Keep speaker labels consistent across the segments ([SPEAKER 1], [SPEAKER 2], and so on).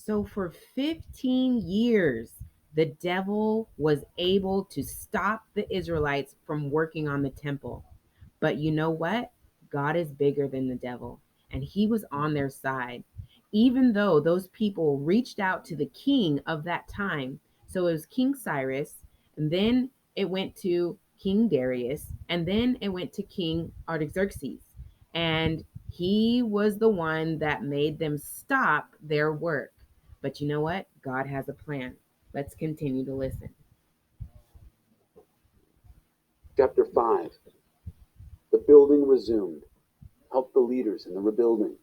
[SPEAKER 1] So for 15 years, the devil was able to stop the Israelites from working on the temple. But you know what? God is bigger than the devil, and he was on their side. Even though those people reached out to the king of that time. So it was King Cyrus, and then it went to King Darius, and then it went to King Artaxerxes. And he was the one that made them stop their work. But you know what? God has a plan. Let's continue to listen.
[SPEAKER 2] Chapter 5. The building resumed. Help the leaders in the rebuilding.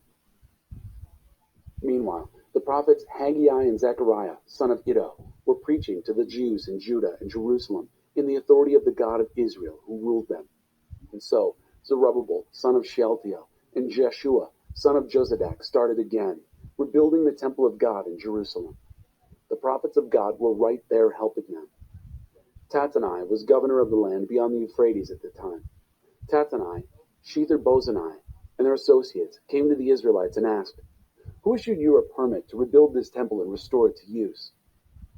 [SPEAKER 2] Meanwhile, the prophets Haggai and Zechariah, son of Iddo, were preaching to the Jews in Judah and Jerusalem in the authority of the God of Israel who ruled them. And so Zerubbabel, son of Shealtiel, and Jeshua, son of Jozadak, started again, rebuilding the temple of God in Jerusalem. The prophets of God were right there helping them. Tattenai was governor of the land beyond the Euphrates at the time. Tattenai, Shether-Bozenai, and their associates came to the Israelites and asked, "Who issued you a permit to rebuild this temple and restore it to use?"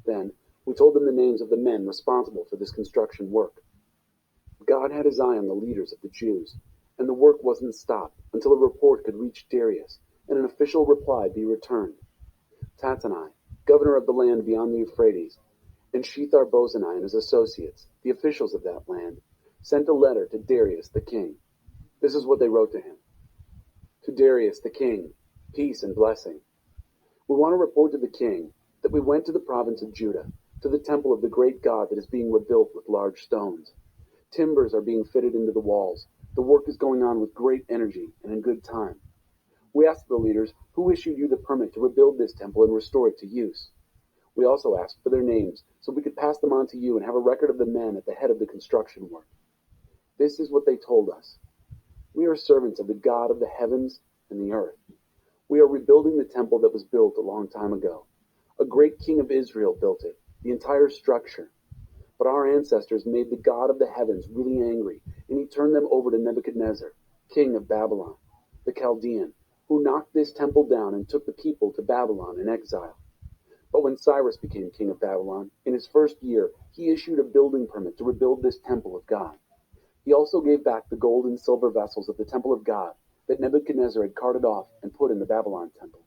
[SPEAKER 2] Then we told them the names of the men responsible for this construction work. God had his eye on the leaders of the Jews, and the work wasn't stopped until a report could reach Darius and an official reply be returned. Tattenai, governor of the land beyond the Euphrates, and Shethar-Bozenai and his associates, the officials of that land, sent a letter to Darius the king. This is what they wrote to him. To Darius the king, peace and blessing. We want to report to the king that we went to the province of Judah, to the temple of the great God that is being rebuilt with large stones. Timbers are being fitted into the walls. The work is going on with great energy and in good time. We asked the leaders, who issued you the permit to rebuild this temple and restore it to use? We also asked for their names so we could pass them on to you and have a record of the men at the head of the construction work. This is what they told us. We are servants of the God of the heavens and the earth. We are rebuilding the temple that was built a long time ago. A great king of Israel built it, the entire structure. But our ancestors made the God of the heavens really angry, and he turned them over to Nebuchadnezzar, king of Babylon, the Chaldean, who knocked this temple down and took the people to Babylon in exile. But when Cyrus became king of Babylon, in his first year, he issued a building permit to rebuild this temple of God. He also gave back the gold and silver vessels of the temple of God that Nebuchadnezzar had carted off and put in the Babylon temple.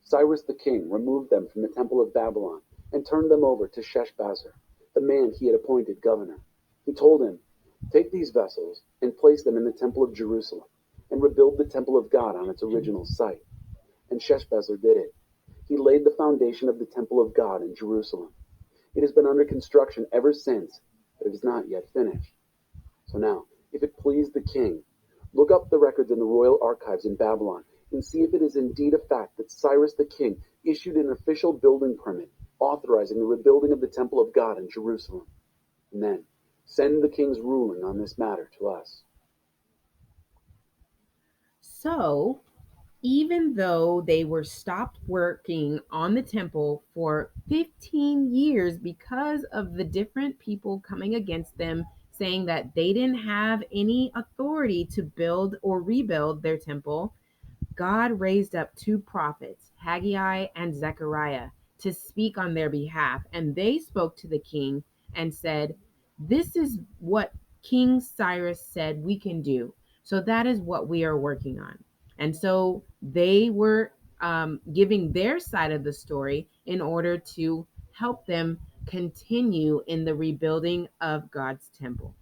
[SPEAKER 2] Cyrus the king removed them from the temple of Babylon and turned them over to Sheshbazzar, the man he had appointed governor. He told him, "Take these vessels and place them in the temple of Jerusalem, and rebuild the temple of God on its original site." And Sheshbazzar did it. He laid the foundation of the temple of God in Jerusalem. It has been under construction ever since, but it is not yet finished. So now, if it please the king, look up the records in the royal archives in Babylon and see if it is indeed a fact that Cyrus the king issued an official building permit authorizing the rebuilding of the temple of God in Jerusalem. And then send the king's ruling on this matter to us.
[SPEAKER 1] So, even though they were stopped working on the temple for 15 years because of the different people coming against them, saying that they didn't have any authority to build or rebuild their temple, God raised up two prophets, Haggai and Zechariah, to speak on their behalf. And they spoke to the king and said, "This is what King Cyrus said we can do. So that is what we are working on." And so they were giving their side of the story in order to help them continue in the rebuilding of God's temple.